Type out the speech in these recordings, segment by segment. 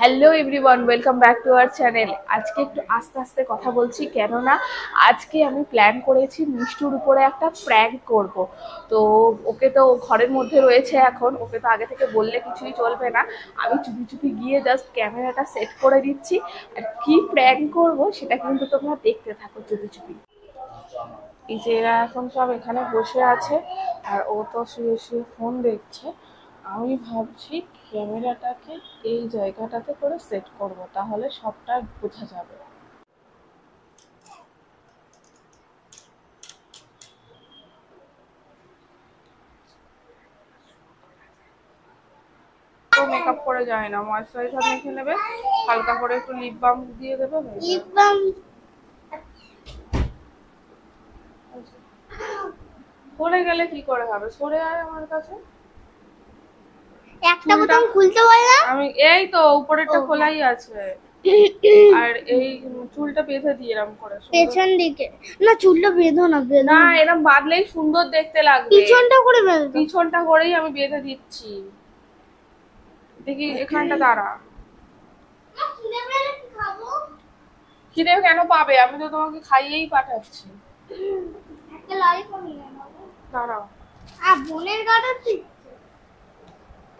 Hello everyone, welcome back to our channel. আজকে একটু আস্তে আস্তে কথা বলছি, কেননা আজকে আমি প্ল্যান করেছি মিষ্টুর উপরে একটা প্র্যাঙ্ক করব। তো ওকে তো ঘরের মধ্যে রয়েছে এখন, ওকে তো আগে থেকে বললে কিছুই চলবে না। আমি চুপি চুপি গিয়ে জাস্ট ক্যামেরাটা সেট করে দিচ্ছি, আর কি প্র্যাঙ্ক করব সেটা কিন্তু তোমরা দেখতে থাকো চুপি চুপি। এই যে এরা এখন সব এখানে বসে আছে আর ও তো শুয়ে শুয়ে ফোন দেখছে। আমি ভাবছি ক্যামেরাটাকে এই জায়গাটাতে করে সেট করব, তাহলে সবটা বোঝা যাবে। তো মেকআপ করে যায় না, ময়েশ্চারাইজার মেখে নেবে, হালকা করে একটু লিপ বাম দিয়ে দেবে। লিপ বাম পড়ে গেলে কি করে হবে? সরে আয় আমার কাছে। একটা বোতাম খুলতে বল না। আমি এই তো উপরেরটা খোলাই আছে, আর এই চুলটা বেঁধে দিয়ে এরকম করে পেছন দিকে না, চুলটা বেঁধো না, না এরকম বাঁধলেই সুন্দর দেখতে লাগবে। পিছনটা করে বেঁধো, পিছনটা করেই আমি বেঁধে দিচ্ছি। দেখি এখানটা দাঁড়া। খিদে কেন পাবে? আমি তো তোমাকে খাইয়েই পাঠাচ্ছি। একটা ললিপপ নিয়ে নাও। দাঁড়াও। আর বোনের গাটা ঠিক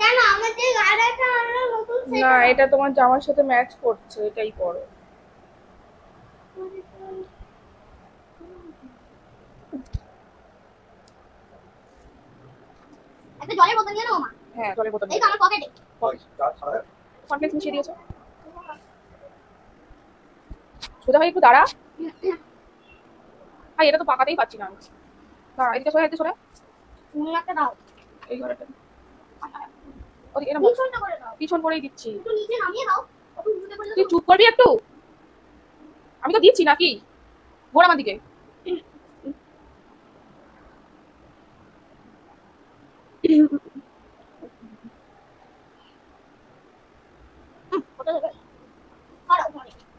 কেন? আমাদের গাটাটা আমরা নতুন সেট না, এটা তোমার জামার সাথে ম্যাচ করছে, এটাই করো। একটা জলের বোতল নিয়ে নাও মা। হ্যাঁ, জলের বোতল। এই তো আমার পকেটে। কনফ্লেক্স মিশিয়ে দিয়েছো। সোজা হয়ে একটু দাঁড়া। এটা তো পাকাতেই পাচ্ছি না আমি। দাঁড়া, এদিকে সরে, এদিকে সরে। একটা দাও। এই ঘরেটা ওদিকে এরকম পিছনটা করে দাও। পিছন করেই দিচ্ছি। একটু নিচে নামিয়ে দাও। তুই চুপ করবি একটু? আমি তো দিচ্ছি নাকি? ঘোর আমার দিকে।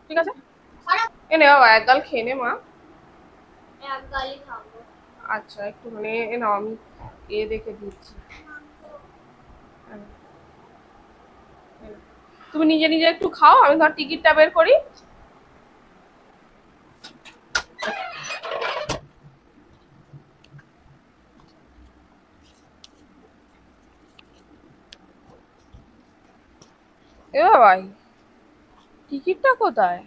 ঠিক আছে, এনে বাবা এক গাল খেয়ে নে মা। এক গালি খাবো। আচ্ছা একটু মানে নাও, আমি দেখে দিচ্ছি। তুমি নিজে নিজে একটু খাও, আমি ধর টিকিটটা বের করি। এ ভাই, টিকিটটা কোথায়?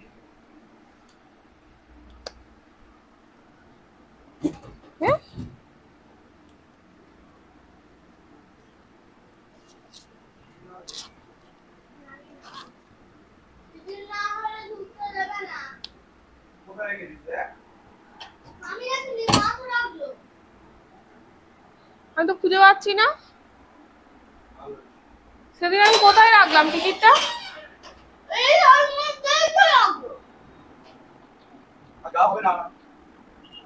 হ্যাঁ, আমি তো খুঁজে পাচ্ছি না। সেদিন আমি কোথায় রাখলাম টিকিটটা?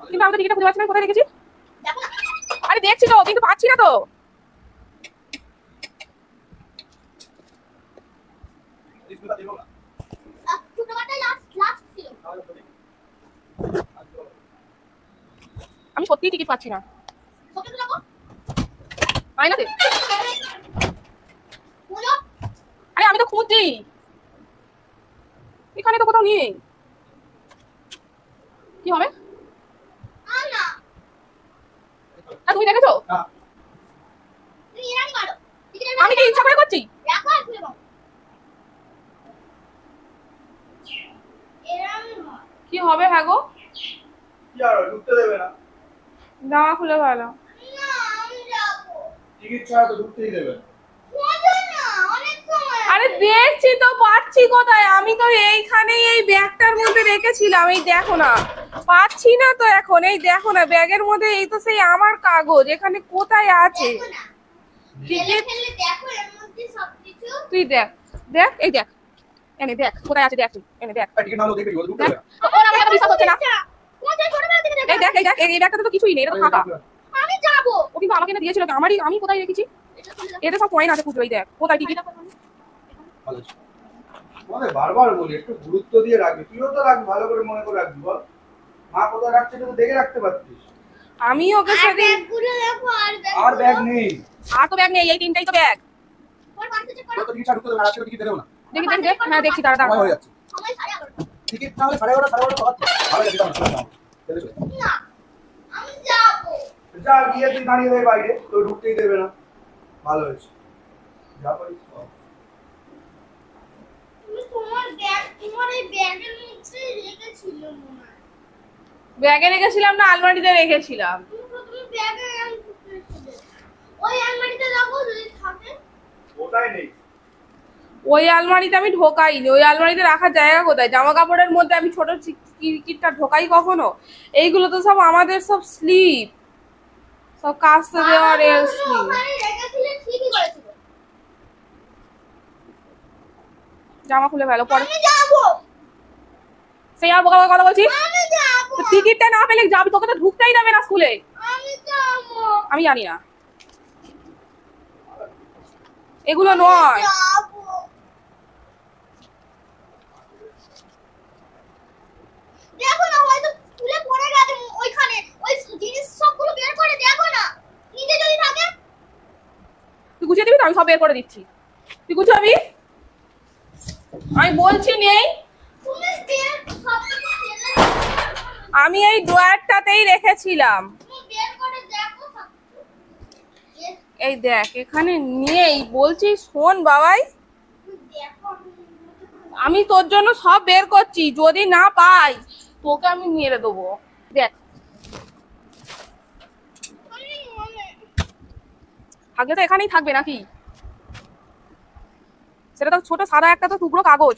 কিন্তু আমি তো টিকিটটা খুঁজে পাচ্ছি না, কোথায় রেখেছি? আরে দেখছি তো, কিন্তু পাচ্ছি না তো। আমি সত্যিই টিকিট পাচ্ছি না। আয়নাতে। আরে আমি তো খুঁজছি, এখানে তো কোথাও নেই। কি হবে? তুমি দেখেছো? আমি কি ইচ্ছা করে করছি? কি হবে? হ্যাঁ গো, ঢুকতে দেবে না। জামা খুলে ভালো। টিকিট ছাড়া তো ঢুকতেই দেবে না। আরে দেখছি তো, পাচ্ছি কোথায়? আমি তো এইখানেই এই ব্যাগটার মধ্যে রেখেছিলাম, এই দেখো না, পাচ্ছি না তো এখন। এই দেখো না, ব্যাগের মধ্যে এই তো সেই আমার কাগজ, এখানে কোথায় আছে টিকিট? তুই দেখ, দেখ, এই দেখ, এনে দেখ কোথায় আছে, দেখ তুই, এনে দেখ। টিকিট নাও দেখবি ঢুকতে দেবে না। ওর আমার কথা বিশ্বাস হচ্ছে না। এই দেখ, এই দেখ, এই ব্যাগটাতে তো কিছুই নেই, এটা তো ফাঁকা। আমি যাবো। ও কিন্তু আমাকে না দিয়েছিল, আমি কোথায় রেখেছি? এতে সব কয়েন আছে খুচরো, এই দেখ কোথায় টিকিট। তোমাদের বারবার বলি একটু গুরুত্ব দিয়ে রাখবি, তুইও তো রাখ, ভালো করে মনে করে রাখবি। বল মা কোথায় রাখছে তুই দেখে রাখতে পারতিস। আমি ওকে সেদিন আর ব্যাগ নেই। আর তো ব্যাগ নেই, এই তিনটাই তো ব্যাগ। তো টিকিট ছাড়া ঢুকতে দেবে না, আজকে টিকিট দেবে না। দেখি দেখ দেখ, হ্যাঁ দেখছি, দাঁড়া দাঁড়া। হয়ে যাচ্ছে সময় 11:30। টিকিট না হলে 11:30 ভালো লাগে যাও না না আমি যাবো। যা গিয়ে তুই দাঁড়িয়ে দেয় বাইরে তো ঢুকতেই দেবে না ভালো হয়েছে যা পারিস কর। তুমি তোমার ব্যাগ তোমার এই ব্যাগের মধ্যে রেখেছিলে মনে হয়। ব্যাগে রেখেছিলাম না আলমারিতে রেখেছিলাম? তুমি প্রথমে ব্যাগে রেখেছিলে। ওই আলমারিতে রাখো যদি থাকে। ওটাই নেই ওই আলমারিতে আমি ঢোকাইনি। ওই আলমারিতে রাখার জায়গা কোথায়? জামা কাপড়ের মধ্যে আমি ছোট কিটটা ঢোকাই কখনো? এইগুলো তো সব আমাদের সব স্লিপ, সব কাস্তে দেওয়ার এর স্লিপ। ওখানে রেখেছিলে ঠিকই করেছিল। জামা খুলে ফেলো পরে। আমি যাবো। সেই আর বোকা বোকা কথা বলছিস? আমি যাবো। তো টিকিটটা না পেলে যাবি, তোকে তো ঢুকতেই দেবে না স্কুলে। আমি যাবো। আমি জানি না, এগুলো নয়। যাবো। দেখো না হয়তো তুলে পড়ে গেছে ওইখানে। ওই জিনিস সবগুলো বের করে দেখো না। নিজে যদি থাকে তুই গুছিয়ে দিবি তো? আমি সব বের করে দিচ্ছি, তুই গুছাবি। আমি বলছি নেই। তুমি বের সবগুলো ফেলে আমি এই ড্রয়ারটাতেই রেখেছিলাম। তুমি বের করে দেখো সব। এই দেখ এখানে নেই বলছি, শোন বাবাই, দেখো আমি তোর জন্য সব বের করছি, যদি না পাই তোকে আমি মেরে দেবো। দেখ থাকলে তো এখানেই থাকবে নাকি? সেটা তো ছোট সাদা একটা তো টুকরো কাগজ,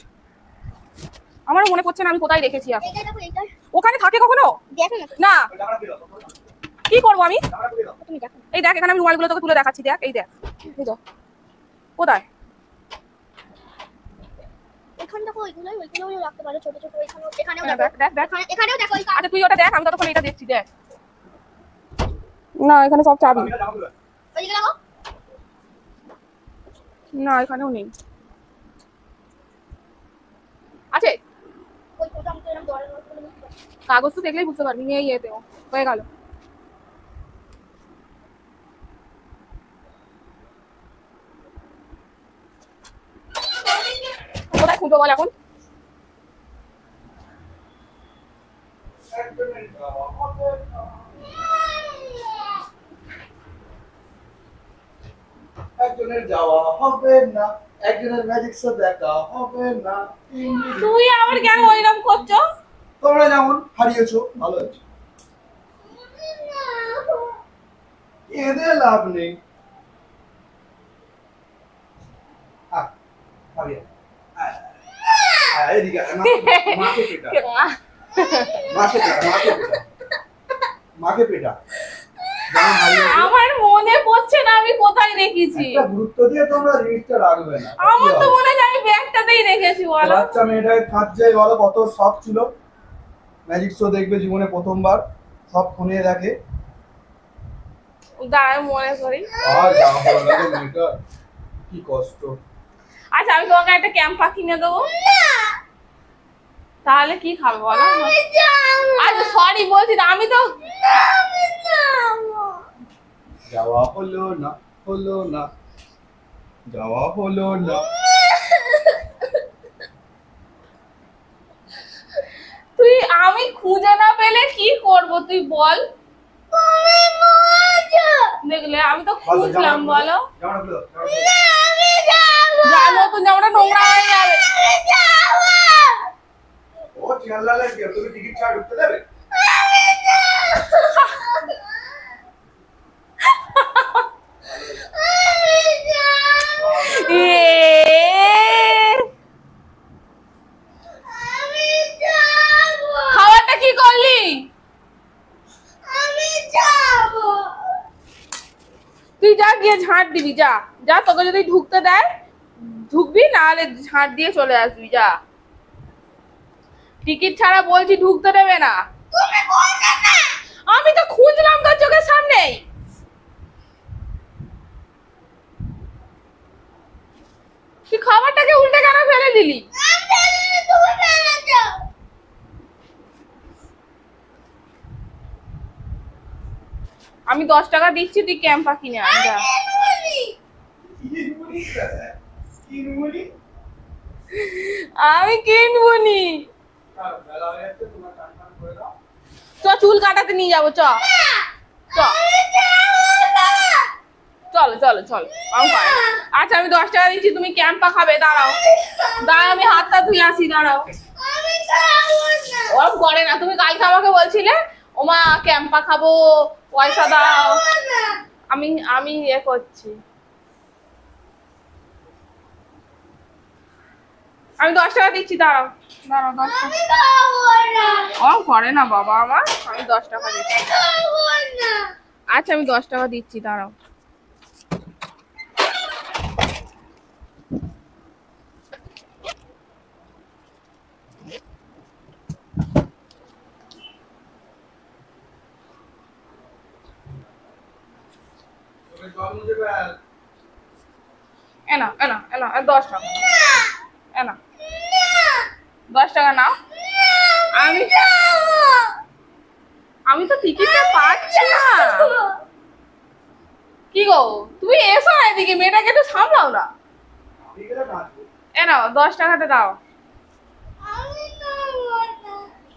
আমারও মনে পড়ছে না আমি কোথায় রেখেছি এখন। এটা দেখো এটা ওখানে থাকে কখনো? দেখো না না, ওই জামাটা খুলে দাও কি করবো আমি? জামাটা খুলে দাও তুমি দেখো এই দেখ এখানে আমি রুমালগুলো তোকে তুলে দেখাচ্ছি, দেখ এই দেখ, এই দেখ কোথায়। এখানে দেখো ওইগুলোই রাখতে পারো ছোট ছোট এখানেও এখানেও দেখ দেখো দেখ দেখ। এখানেও দেখো ওই আচ্ছা তুই ওটা দেখ, আমি ততক্ষণ এটা দেখছি। দেখ না এখানে সব চাবি, আমি জামা খুলে ওইদিকে দেখো না এখানেও নেই। আছে ওই ওটা আমাকে এরকম দরের মধ্যে করে নিতে পারো। কাগজ তো দেখলেই বুঝতে পারবি, নেই এতেও হয়ে গেল। কোথায় খুঁজবো বল এখন? একজনের যাওয়া হবে না একজনের ম্যাজিক শো দেখা হবে না তুই আবার কেন ওইরকম করছো? তোমরা যেমন হারিয়েছো ভালো আছে এদের লাভ নেই এদিকে মাকে পেটা আমার মনে পড়ছে না আমি কোথায় রেখেছি। একটা গুরুত্ব দিয়ে তোমরা জিনিসটা রাখবে না আমার তো মনে হয় আমি ব্যাগটাতেই রেখেছি। বলো বাচ্চা মেয়েটাকে খাচ্ছে বলো কত শখ ছিল ম্যাজিক শো দেখবে জীবনে প্রথমবার সব ফোনে দেখে দাঁড়ায় মনে করি। আর জামা পড়া লাগে মেয়েটা কি কষ্ট আচ্ছা আমি তোমাকে একটা ক্যাম্পা কিনে দেবো, তাহলে কি খাবে বলো? আচ্ছা সরি বলছি না, আমি তো যাওয়া হলো না হলো না যাওয়া হলো না তুই আমি খুঁজে না পেলে কি করব তুই বল? দেখলে আমি তো খুঁজলাম বলো। জামাটা খুলে দাও যা নতুন জামাটা নোংরা হয়ে যাবে। ও চিল্লালে কি তুমি টিকিট ছাড়া ঢুকতে দেবে খাবারটা কি করলি? তুই যা গিয়ে ঝাঁট দিবি, যা যা, তোকে যদি ঢুকতে দেয় ঢুকবি, নাহলে ঝাঁট দিয়ে চলে আসবি। যা, টিকিট ছাড়া বলছি ঢুকতে দেবে না। আমি তো খুঁজলাম তোর চোখের সামনেই। তুই খাবারটাকে উল্টে কেন ফেলে দিলি? আমি 10 টাকা দিচ্ছি, তুই ক্যাম্পা কিনে আন। যা আমি কিনবো নি। বেলা হয়ে যাচ্ছে, তোমার টান টান করে দাও। চ চুল কাটাতে নিয়ে যাবো, চ চ চলো চলো চলো। আচ্ছা আমি 10 টাকা দিচ্ছি, তুমি ক্যাম্পা খাবে, দাঁড়াও দাঁড়াও, আমি হাতটা ধুয়ে আসি, দাঁড়াও। ওরম করে না, তুমি কালকে আমাকে বলছিলে ওমা ক্যাম্পা খাবো, পয়সা দাও। আমি আমি ইয়ে করছি, আমি 10 টাকা দিচ্ছি, দাঁড়াও দাঁড়াও 10 টাকা। ওরম করে না বাবা আমার, আমি 10 টাকা দিচ্ছি। আচ্ছা আমি 10 টাকা দিচ্ছি, দাঁড়াও। তুমি জল মুছে ফেল। এনা এনা এনা 10 টাকা, এনা 10 টাকা নাও। আমি তো টিকিটটা পাচ্ছি না। কি গো তুমি এসো না এদিকে, মেয়েটাকে একটু সামলাও না। আমি গেলে নাচবো। এনাও 10 টাকাটা দাও,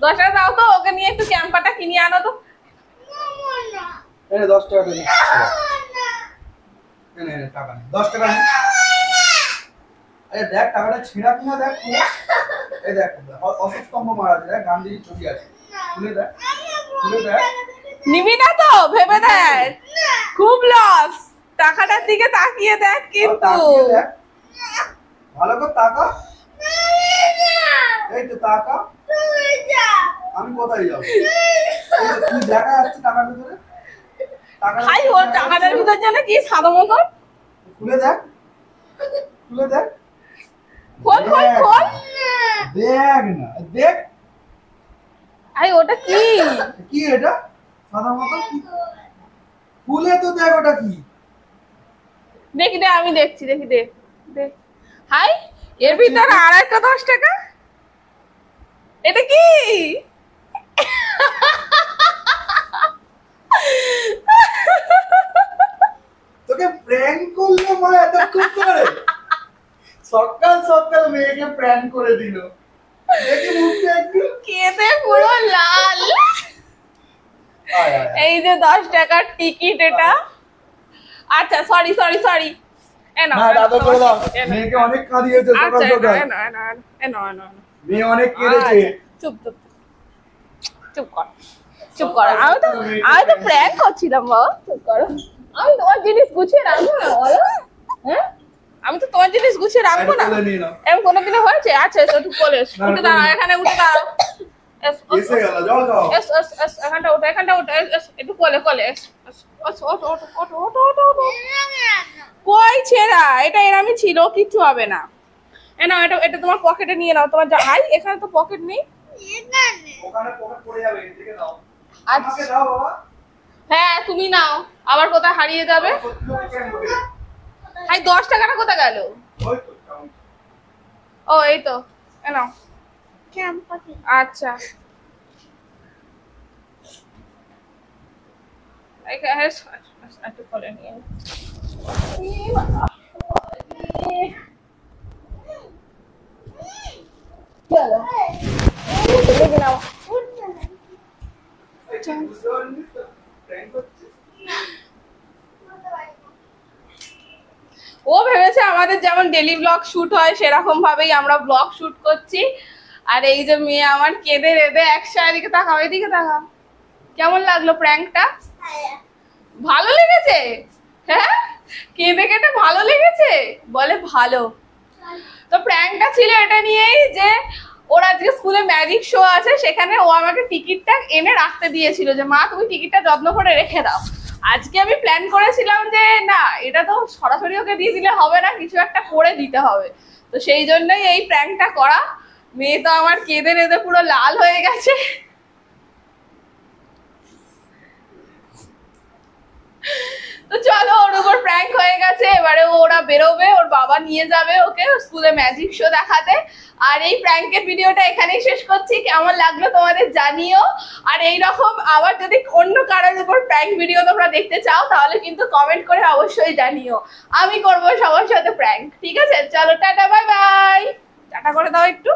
10 টাকা দাও তো, ওকে নিয়ে একটু ক্যাম্পাটা কিনে আনো তো। এই 10 টাকা দে। এনে এনে টাকা নে, 10 টাকা নে। আরে দেখ টাকাটা ছিঁড়া কিনা দেখ, খুলে। এই দেখ অশোক স্তম্ভ মারা আছে, দেখ গান্ধীজির ছবি আছে, খুলে দেখ, খুলে দেখ। নিবি না তো ভেবে দেখ, খুব লস। টাকাটার দিকে তাকিয়ে দেখ কিন্তু। তাকিয়ে দেখ, ভালো করে তাকা। এই তো তাকা। আমি কোথায় যাবো? এই তো তুই দেখা যাচ্ছে টাকার ভিতরে। খাই ওর টাকাটার ভিতর যেন কি সাদা মতন। খুলে দেখ, খুলে দেখ। খোল খোল খোল। দেখ না, দেখ। আই ওটা কি? কি এটা? সাদা মতো কি? খুলে তো দেখ ওটা কি? দেখি দে, আমি দেখছি, দেখি দে দেখ। হাই এর ভিতরে আর একটা 10 টাকা। এটা কি? তোকে প্র্যাঙ্ক করলো মা এতক্ষণ ধরে। সকাল সকাল মেয়েকে প্র্যাঙ্ক করে দিল। দেখি মুখটা একটু। কেঁদে পুরো লাল। আয় আয়। এই যে 10 টাকার টিকিট এটা। আচ্ছা সরি সরি সরি। না দাদা করে দাও। মেয়েকে অনেক কাঁদিয়েছে সকাল সকাল। মেয়ে অনেক কেঁদেছে। চুপ চুপ চুপ কর, চুপ কর। আমি তো প্র্যাঙ্ক করছিলাম বাবা, চুপ করো। আমি তোমার জিনিস গুছিয়ে রাখবো না বলো? হ্যাঁ আমি তো তোমার জিনিস গুছিয়ে রাখবো না, এমন কোনোদিনও হয়েছে? আচ্ছা এসো একটু কোলে এসো, উঠে দাঁড়াও, এখানে উঠে দাঁড়াও। এসে গেল, যাও যাও। এস এস এস এখানটা ওঠো, এখানটা ওঠো, একটু কোলে কোলে এস এস ওঠো ওঠো ওঠো ওঠো ওঠো ওঠো। কই ছেঁড়া? এটা এরমই ছিল, কিচ্ছু হবে না। এ নাও, এটা এটা তোমার পকেটে নিয়ে নাও। তোমার হাই এখানে তো পকেট নেই। ওখানে পকেট পড়ে যাবে, এদিকে দাও। আচ্ছা। আমাকে দাও বাবা। হ্যাঁ তুমি নাও, আবার কোথায় হারিয়ে যাবে? সত্যি ওকে প্র্যাঙ্ক করে। হাই 10 টাকাটা কোথায় গেল? ওই তো কাউন্ট। ও এই তো, এ নাও। আচ্ছা একটু কোলে নিয়ে নাও। চলো দেখি নাও। এই কি বুঝতে পারিনি তো প্র্যাঙ্ক করছে। ও ভেবেছে আমাদের যেমন ডেলি ব্লগ শুট হয় সেরকম ভাবেই আমরা ব্লগ শুট করছি। আর এই যে মেয়ে আমার কেঁদে রেঁদে একসাথে, এদিকে তাকাও, এদিকে তাকাও। কেমন লাগলো প্র্যাঙ্কটা? ভালো লেগেছে? হ্যাঁ কেঁদে কেটে ভালো লেগেছে বলে, ভালো। তো প্র্যাঙ্কটা ছিল এটা নিয়েই যে ওর আজকে স্কুলে ম্যাজিক শো আছে, সেখানে ও আমাকে টিকিটটা এনে রাখতে দিয়েছিল যে মা তুমি টিকিটটা যত্ন করে রেখে দাও। আজকে আমি প্ল্যান করেছিলাম যে না এটা তো সরাসরি ওকে দিয়ে দিলে হবে না, কিছু একটা করে দিতে হবে। তো সেই জন্যই এই প্র্যাঙ্কটা করা। মেয়ে তো আমার কেঁদে রেঁদে পুরো লাল হয়ে গেছে। তো চলো ওর উপর প্র্যাঙ্ক হয়ে গেছে, এবারে ওরা বেরোবে, ওর বাবা নিয়ে যাবে ওকে স্কুলে ম্যাজিক শো দেখাতে। আর এই প্র্যাঙ্কের ভিডিওটা এখানেই শেষ করছি। কেমন লাগলো তোমাদের জানিও। আর এইরকম আবার যদি অন্য কারোর উপর প্র্যাঙ্ক ভিডিও তোমরা দেখতে চাও তাহলে কিন্তু কমেন্ট করে অবশ্যই জানিও, আমি করবো সবার সাথে প্র্যাঙ্ক। ঠিক আছে চলো টাটা বাই বাই। টাটা। করে দাও একটু।